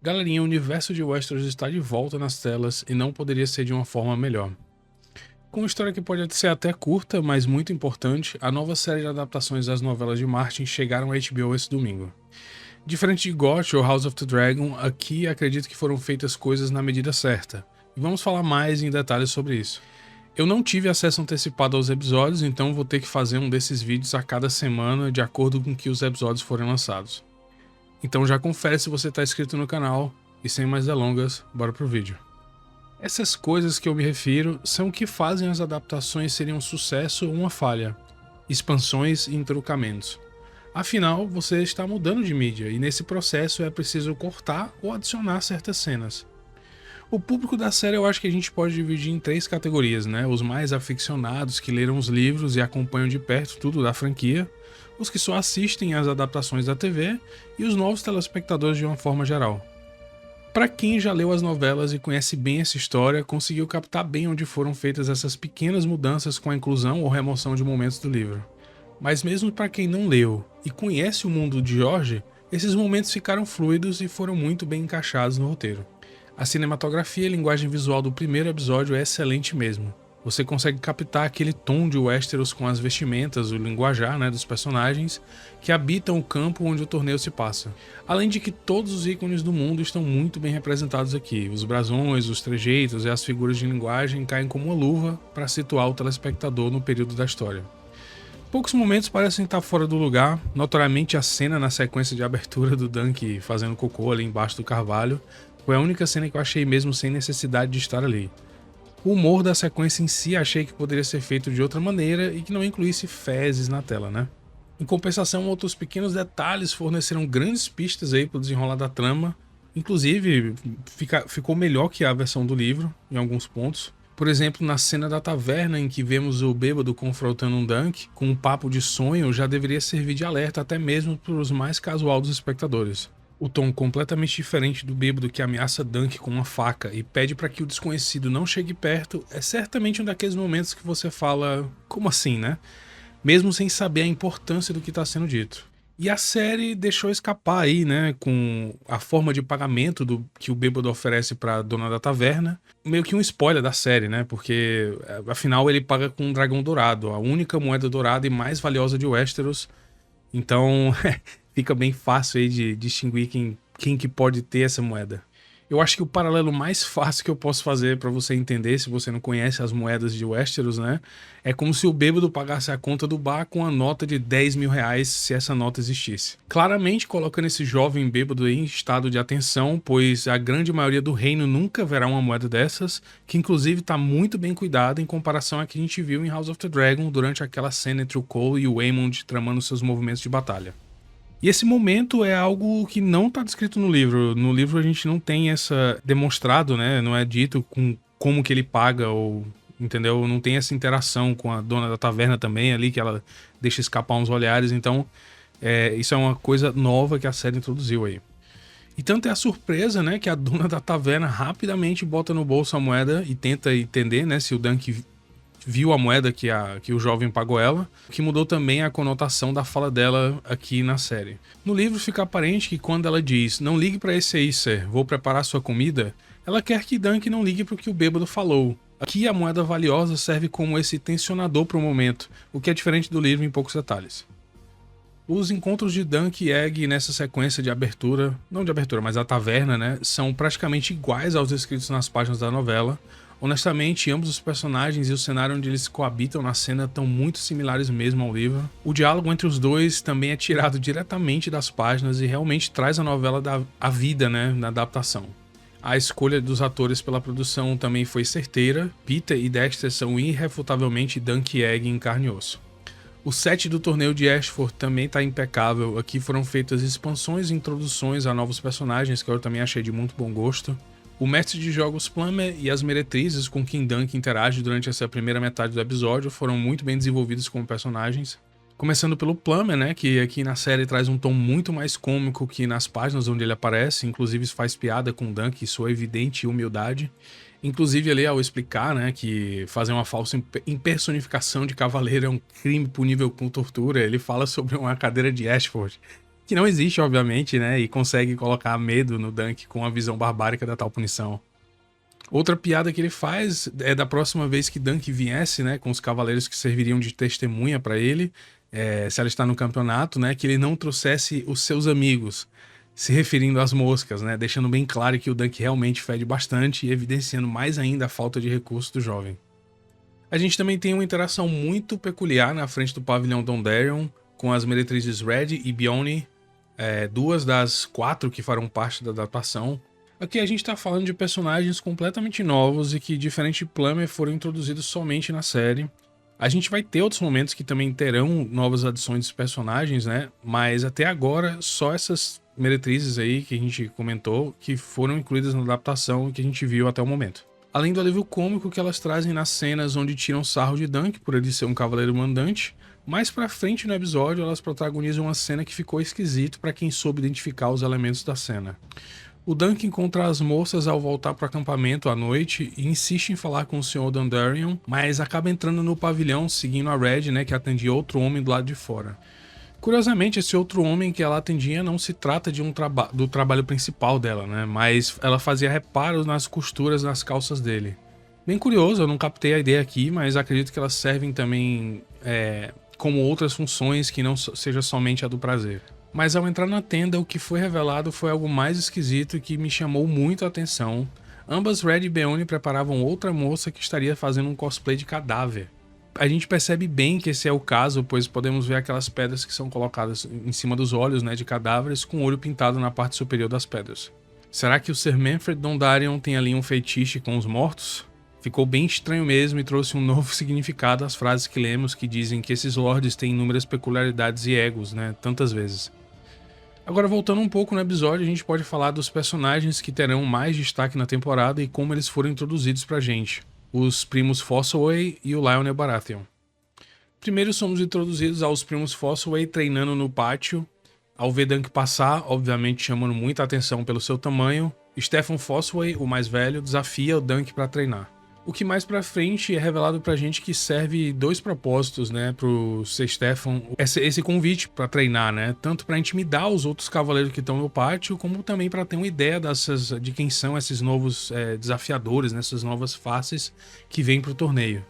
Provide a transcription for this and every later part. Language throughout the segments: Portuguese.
Galerinha, o universo de Westeros está de volta nas telas e não poderia ser de uma forma melhor. Com uma história que pode ser até curta, mas muito importante, a nova série de adaptações das novelas de Martin chegaram à HBO esse domingo. Diferente de GOT ou House of the Dragon, aqui acredito que foram feitas coisas na medida certa, e vamos falar mais em detalhes sobre isso. Eu não tive acesso antecipado aos episódios, então vou ter que fazer um desses vídeos a cada semana de acordo com que os episódios forem lançados. Então já confere se você está inscrito no canal, e sem mais delongas, bora pro vídeo. Essas coisas que eu me refiro são o que fazem as adaptações serem um sucesso ou uma falha, expansões e entroncamentos. Afinal, você está mudando de mídia e nesse processo é preciso cortar ou adicionar certas cenas. O público da série eu acho que a gente pode dividir em três categorias, né? Os mais aficionados que leram os livros e acompanham de perto tudo da franquia, os que só assistem às adaptações da TV e os novos telespectadores de uma forma geral. Para quem já leu as novelas e conhece bem essa história, conseguiu captar bem onde foram feitas essas pequenas mudanças com a inclusão ou remoção de momentos do livro. Mas mesmo para quem não leu e conhece o mundo de George, esses momentos ficaram fluidos e foram muito bem encaixados no roteiro. A cinematografia e a linguagem visual do primeiro episódio é excelente mesmo. Você consegue captar aquele tom de Westeros com as vestimentas, o linguajar, dos personagens que habitam o campo onde o torneio se passa. Além de que todos os ícones do mundo estão muito bem representados aqui. Os brasões, os trejeitos e as figuras de linguagem caem como uma luva para situar o telespectador no período da história. Poucos momentos parecem estar fora do lugar, notoriamente a cena na sequência de abertura do Dunk fazendo cocô ali embaixo do carvalho foi a única cena que eu achei mesmo sem necessidade de estar ali. O humor da sequência em si achei que poderia ser feito de outra maneira e que não incluísse fezes na tela, né? Em compensação, outros pequenos detalhes forneceram grandes pistas aí para o desenrolar da trama, inclusive ficou melhor que a versão do livro em alguns pontos. Por exemplo, na cena da taverna em que vemos o bêbado confrontando um Dunk com um papo de sonho já deveria servir de alerta até mesmo para os mais casual dos espectadores. O tom completamente diferente do bêbado que ameaça Dunk com uma faca e pede para que o desconhecido não chegue perto é certamente um daqueles momentos que você fala, como assim, né? Mesmo sem saber a importância do que está sendo dito. E a série deixou escapar aí, né, com a forma de pagamento que o bêbado oferece para a dona da taverna, meio que um spoiler da série, né, porque afinal ele paga com um dragão dourado, a única moeda dourada e mais valiosa de Westeros, então fica bem fácil aí de distinguir quem que pode ter essa moeda. Eu acho que o paralelo mais fácil que eu posso fazer para você entender, se você não conhece as moedas de Westeros, né? É como se o bêbado pagasse a conta do bar com a nota de 10 mil reais, se essa nota existisse. Claramente colocando esse jovem bêbado em estado de atenção, pois a grande maioria do reino nunca verá uma moeda dessas, que inclusive está muito bem cuidada em comparação à que a gente viu em House of the Dragon durante aquela cena entre o Cole e o Aemond tramando seus movimentos de batalha. E esse momento é algo que não está descrito no livro. No livro a gente não tem essa demonstrado, né? Não é dito com como que ele paga ou, entendeu? Não tem essa interação com a dona da taverna também ali, que ela deixa escapar uns olhares. Então, isso é uma coisa nova que a série introduziu aí. E tanto é a surpresa, né, que a dona da taverna rapidamente bota no bolso a moeda e tenta entender, né, se o Dunk viu a moeda que o jovem pagou ela, o que mudou também a conotação da fala dela aqui na série. No livro fica aparente que quando ela diz "não ligue para esse aí, sir, vou preparar sua comida", ela quer que Dunk não ligue para o que o bêbado falou. Aqui a moeda valiosa serve como esse tensionador para o momento, o que é diferente do livro em poucos detalhes. Os encontros de Dunk e Egg nessa sequência de abertura, não de abertura, mas a taverna, né, são praticamente iguais aos descritos nas páginas da novela. Honestamente, ambos os personagens e o cenário onde eles coabitam na cena estão muito similares mesmo ao livro. O diálogo entre os dois também é tirado diretamente das páginas e realmente traz a novela à vida, né, na adaptação. A escolha dos atores pela produção também foi certeira. Peter e Dexter são irrefutavelmente Dunk e Egg em carne e osso. O set do torneio de Ashford também está impecável. Aqui foram feitas expansões e introduções a novos personagens que eu também achei de muito bom gosto. O mestre de jogos Plummer e as meretrizes com quem Dunk interage durante essa primeira metade do episódio foram muito bem desenvolvidos como personagens. Começando pelo Plummer, né, que aqui na série traz um tom muito mais cômico que nas páginas onde ele aparece, inclusive faz piada com Dunk e sua evidente humildade. Inclusive ali ao explicar, né, que fazer uma falsa impersonificação de cavaleiro é um crime punível com tortura, ele fala sobre uma cadeira de Ashford, que não existe, obviamente, né, e consegue colocar medo no Dunk com a visão barbárica da tal punição. Outra piada que ele faz é da próxima vez que Dunk viesse, né, com os cavaleiros que serviriam de testemunha para ele, se ela está no campeonato, né, que ele não trouxesse os seus amigos, se referindo às moscas, né, deixando bem claro que o Dunk realmente fede bastante e evidenciando mais ainda a falta de recursos do jovem. A gente também tem uma interação muito peculiar na frente do pavilhão Dondarrion, com as meretrizes Red e Bjorn, duas das 4 que farão parte da adaptação. Aqui a gente está falando de personagens completamente novos e que, diferente de Plummer, foram introduzidos somente na série. A gente vai ter outros momentos que também terão novas adições de personagens, né? Mas até agora, só essas meretrizes aí que a gente comentou que foram incluídas na adaptação e que a gente viu até o momento. Além do alívio cômico que elas trazem nas cenas onde tiram sarro de Dunk por ele ser um cavaleiro mandante, mais pra frente no episódio elas protagonizam uma cena que ficou esquisito pra quem soube identificar os elementos da cena. O Dunk encontra as moças ao voltar para o acampamento à noite e insiste em falar com o Sr. Dondarrion, mas acaba entrando no pavilhão seguindo a Red, né, que atendia outro homem do lado de fora. Curiosamente, esse outro homem que ela atendia não se trata de do trabalho principal dela, né, mas ela fazia reparos nas costuras nas calças dele. Bem curioso, eu não captei a ideia aqui, mas acredito que elas servem também como outras funções que não seja somente a do prazer. Mas ao entrar na tenda, o que foi revelado foi algo mais esquisito e que me chamou muito a atenção. Ambas Red e Bjorn preparavam outra moça que estaria fazendo um cosplay de cadáver. A gente percebe bem que esse é o caso, pois podemos ver aquelas pedras que são colocadas em cima dos olhos, né, de cadáveres, com o olho pintado na parte superior das pedras. Será que o Sir Manfred Dondarrion tem ali um feitiço com os mortos? Ficou bem estranho mesmo e trouxe um novo significado às frases que lemos que dizem que esses lords têm inúmeras peculiaridades e egos, né, tantas vezes. Agora, voltando um pouco no episódio, a gente pode falar dos personagens que terão mais destaque na temporada e como eles foram introduzidos pra gente. Os primos Fossoway e o Lionel Baratheon. Primeiro somos introduzidos aos primos Fossoway treinando no pátio. Ao ver Dunk passar, obviamente chamando muita atenção pelo seu tamanho, Stefan Fossoway, o mais velho, desafia o Dunk para treinar. O que mais pra frente é revelado pra gente que serve 2 propósitos, né, pro Sir Stefan, esse convite pra treinar, né, tanto pra intimidar os outros cavaleiros que estão no pátio, como também pra ter uma ideia de quem são esses novos desafiadores, né, essas novas faces que vêm pro torneio.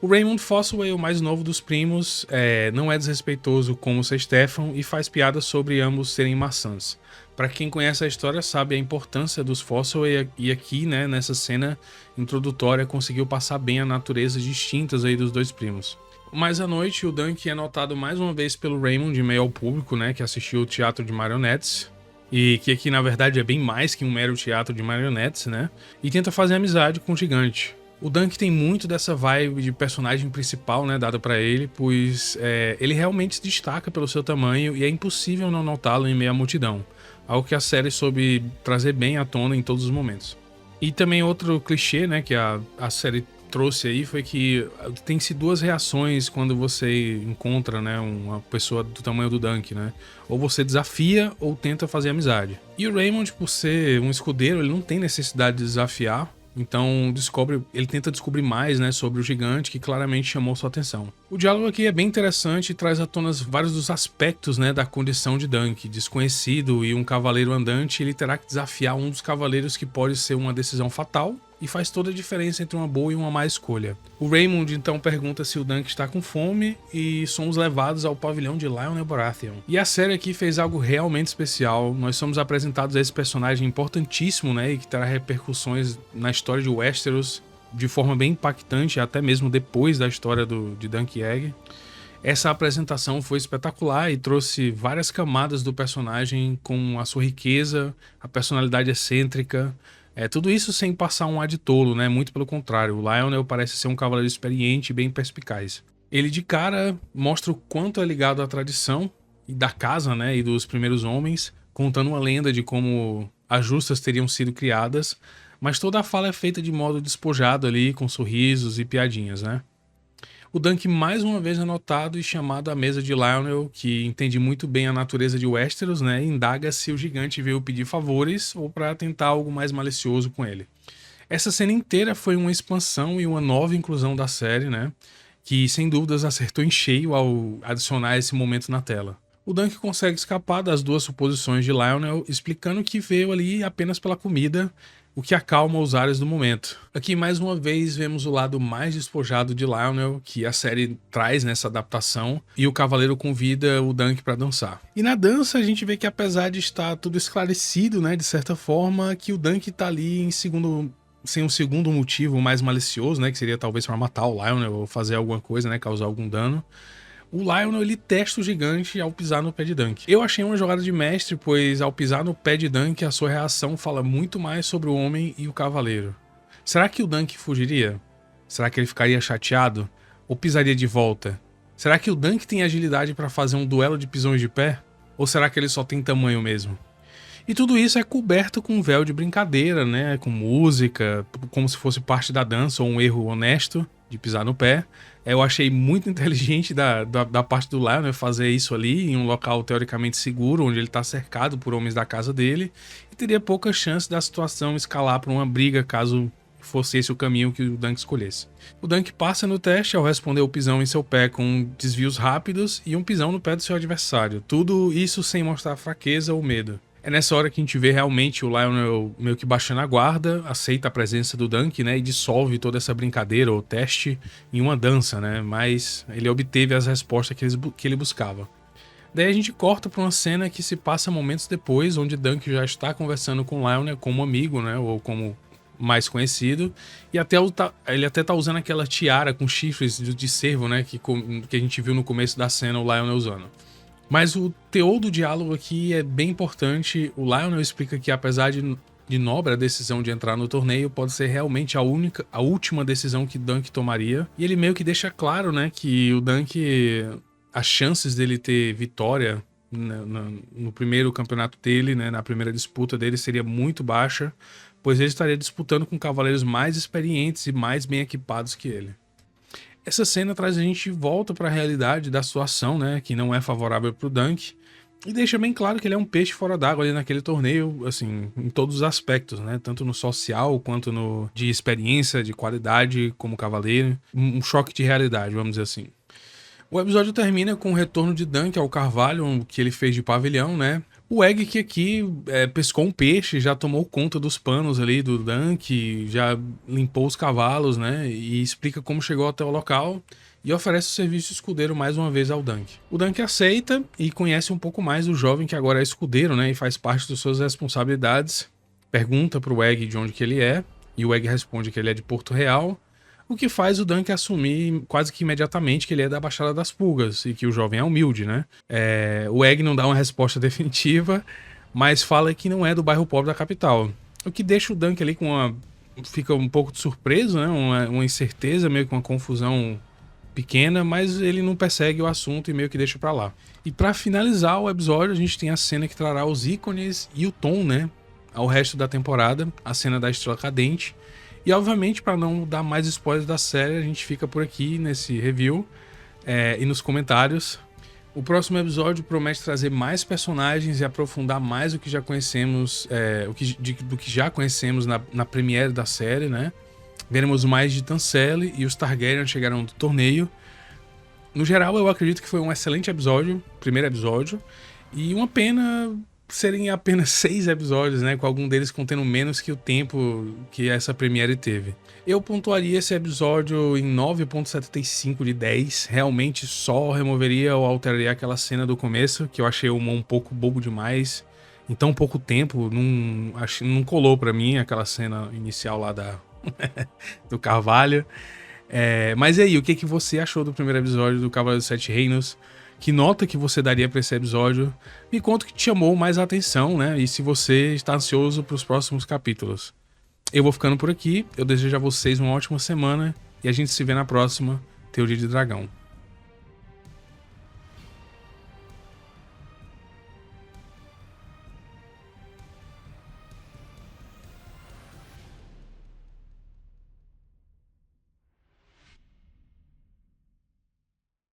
O Raymond Fossoway, o mais novo dos primos, não é desrespeitoso como o Sir Stefan e faz piadas sobre ambos serem maçãs. Para quem conhece a história sabe a importância dos Fossoway e aqui, né, nessa cena introdutória, conseguiu passar bem a natureza distintas aí dos 2 primos. Mais à noite, o Dunk é notado mais uma vez pelo Raymond em meio ao público, né, que assistiu o teatro de marionetes, e que aqui na verdade é bem mais que um mero teatro de marionetes, né, e tenta fazer amizade com o gigante. O Dunk tem muito dessa vibe de personagem principal, né, dada pra ele, pois ele realmente se destaca pelo seu tamanho e é impossível não notá-lo em meio à multidão. Algo que a série soube trazer bem à tona em todos os momentos. E também outro clichê, né, que a série trouxe aí foi que tem-se 2 reações quando você encontra, né, uma pessoa do tamanho do Dunk, né? Ou você desafia ou tenta fazer amizade. E o Raymond, por ser um escudeiro, ele não tem necessidade de desafiar. Então ele tenta descobrir mais, né, sobre o gigante que claramente chamou sua atenção. O diálogo aqui é bem interessante e traz à tona vários dos aspectos, né, da condição de Dunk. Desconhecido e um cavaleiro andante, ele terá que desafiar um dos cavaleiros que pode ser uma decisão fatal e faz toda a diferença entre uma boa e uma má escolha. O Raymond então pergunta se o Dunk está com fome e somos levados ao pavilhão de Lionel Baratheon. E a série aqui fez algo realmente especial. Nós somos apresentados a esse personagem importantíssimo, né, e que terá repercussões na história de Westeros de forma bem impactante, até mesmo depois da história de Dunk Egg. Essa apresentação foi espetacular e trouxe várias camadas do personagem com a sua riqueza, a personalidade excêntrica. Tudo isso sem passar um ar de tolo, né? Muito pelo contrário, o Lionel parece ser um cavaleiro experiente e bem perspicaz. Ele de cara mostra o quanto é ligado à tradição e da casa, né, e dos primeiros homens, contando uma lenda de como as justas teriam sido criadas, mas toda a fala é feita de modo despojado ali, com sorrisos e piadinhas, né? O Dunk mais uma vez é notado e chamado à mesa de Lionel, que entende muito bem a natureza de Westeros, né, e indaga se o gigante veio pedir favores ou para tentar algo mais malicioso com ele. Essa cena inteira foi uma expansão e uma nova inclusão da série, né, que sem dúvidas acertou em cheio ao adicionar esse momento na tela. O Dunk consegue escapar das duas suposições de Lionel, explicando que veio ali apenas pela comida, o que acalma os ares do momento. Aqui mais uma vez vemos o lado mais despojado de Lionel, que a série traz nessa adaptação, e o Cavaleiro convida o Dunk para dançar. E na dança a gente vê que, apesar de estar tudo esclarecido, né, de certa forma, que o Dunk tá ali sem um segundo motivo mais malicioso, né, que seria talvez para matar o Lionel ou fazer alguma coisa, né, causar algum dano. O Lionel, ele testa o gigante ao pisar no pé de Dunk. Eu achei uma jogada de mestre, pois ao pisar no pé de Dunk, a sua reação fala muito mais sobre o homem e o cavaleiro. Será que o Dunk fugiria? Será que ele ficaria chateado? Ou pisaria de volta? Será que o Dunk tem agilidade para fazer um duelo de pisões de pé? Ou será que ele só tem tamanho mesmo? E tudo isso é coberto com um véu de brincadeira, né? Com música, como se fosse parte da dança ou um erro honesto de pisar no pé. Eu achei muito inteligente da parte do Lionel fazer isso ali em um local teoricamente seguro, onde ele está cercado por homens da casa dele, e teria pouca chance da situação escalar para uma briga caso fosse esse o caminho que o Dunk escolhesse. O Dunk passa no teste ao responder o pisão em seu pé com desvios rápidos e um pisão no pé do seu adversário, tudo isso sem mostrar fraqueza ou medo. É nessa hora que a gente vê realmente o Lionel meio que baixando a guarda, aceita a presença do Dunk, né, e dissolve toda essa brincadeira ou teste em uma dança, né, mas ele obteve as respostas que ele buscava. Daí a gente corta para uma cena que se passa momentos depois, onde Dunk já está conversando com o Lionel como amigo, né, ou como mais conhecido, e ele até tá usando aquela tiara com chifres de cervo, né, que a gente viu no começo da cena o Lionel usando. Mas o teor do diálogo aqui é bem importante. O Lionel explica que, apesar de nobre a decisão de entrar no torneio, pode ser realmente a última decisão que Dunk tomaria. E ele meio que deixa claro, né, que o Dunk, as chances dele ter vitória no primeiro campeonato dele, né, na primeira disputa dele, seria muito baixa, pois ele estaria disputando com cavaleiros mais experientes e mais bem equipados que ele. Essa cena traz a gente de volta para a realidade da situação, né, que não é favorável para o Dunk, e deixa bem claro que ele é um peixe fora d'água ali naquele torneio, assim, em todos os aspectos, né, tanto no social quanto no de experiência, de qualidade como cavaleiro, um choque de realidade, vamos dizer assim. O episódio termina com o retorno de Dunk ao carvalho que ele fez de pavilhão, né? O Egg que aqui pescou um peixe, já tomou conta dos panos ali do Dunk, já limpou os cavalos, né? E explica como chegou até o local e oferece o serviço de escudeiro mais uma vez ao Dunk. O Dunk aceita e conhece um pouco mais do jovem que agora é escudeiro, né? E faz parte das suas responsabilidades. Pergunta pro Egg de onde que ele é, e o Egg responde que ele é de Porto Real, o que faz o Dunk assumir quase que imediatamente que ele é da Baixada das Pulgas e que o jovem é humilde, né? O Egg não dá uma resposta definitiva, mas fala que não é do bairro pobre da capital. O que deixa o Dunk ali fica um pouco de surpreso, né? Uma incerteza, meio que uma confusão pequena, mas ele não persegue o assunto e meio que deixa pra lá. E pra finalizar o episódio, a gente tem a cena que trará os ícones e o tom, né, ao resto da temporada, a cena da Estrela Cadente. E obviamente, para não dar mais spoilers da série, a gente fica por aqui nesse review e nos comentários. O próximo episódio promete trazer mais personagens e aprofundar mais o que já conhecemos, do que já conhecemos na premiere da série, né? Veremos mais de Tanselle e os Targaryen chegarão do torneio. No geral, eu acredito que foi um excelente episódio, primeiro episódio, e uma pena serem apenas 6 episódios, né, com algum deles contendo menos que o tempo que essa premiere teve. Eu pontuaria esse episódio em 9.75 de 10, realmente só removeria ou alteraria aquela cena do começo, que eu achei um pouco bobo demais, em tão pouco tempo, não colou pra mim aquela cena inicial lá do Carvalho. Mas e aí, o que você achou do primeiro episódio do Cavaleiro dos Sete Reinos? Que nota que você daria para esse episódio? Me conta o que te chamou mais a atenção, né? E se você está ansioso para os próximos capítulos. Eu vou ficando por aqui, eu desejo a vocês uma ótima semana e a gente se vê na próxima Teoria de Dragão.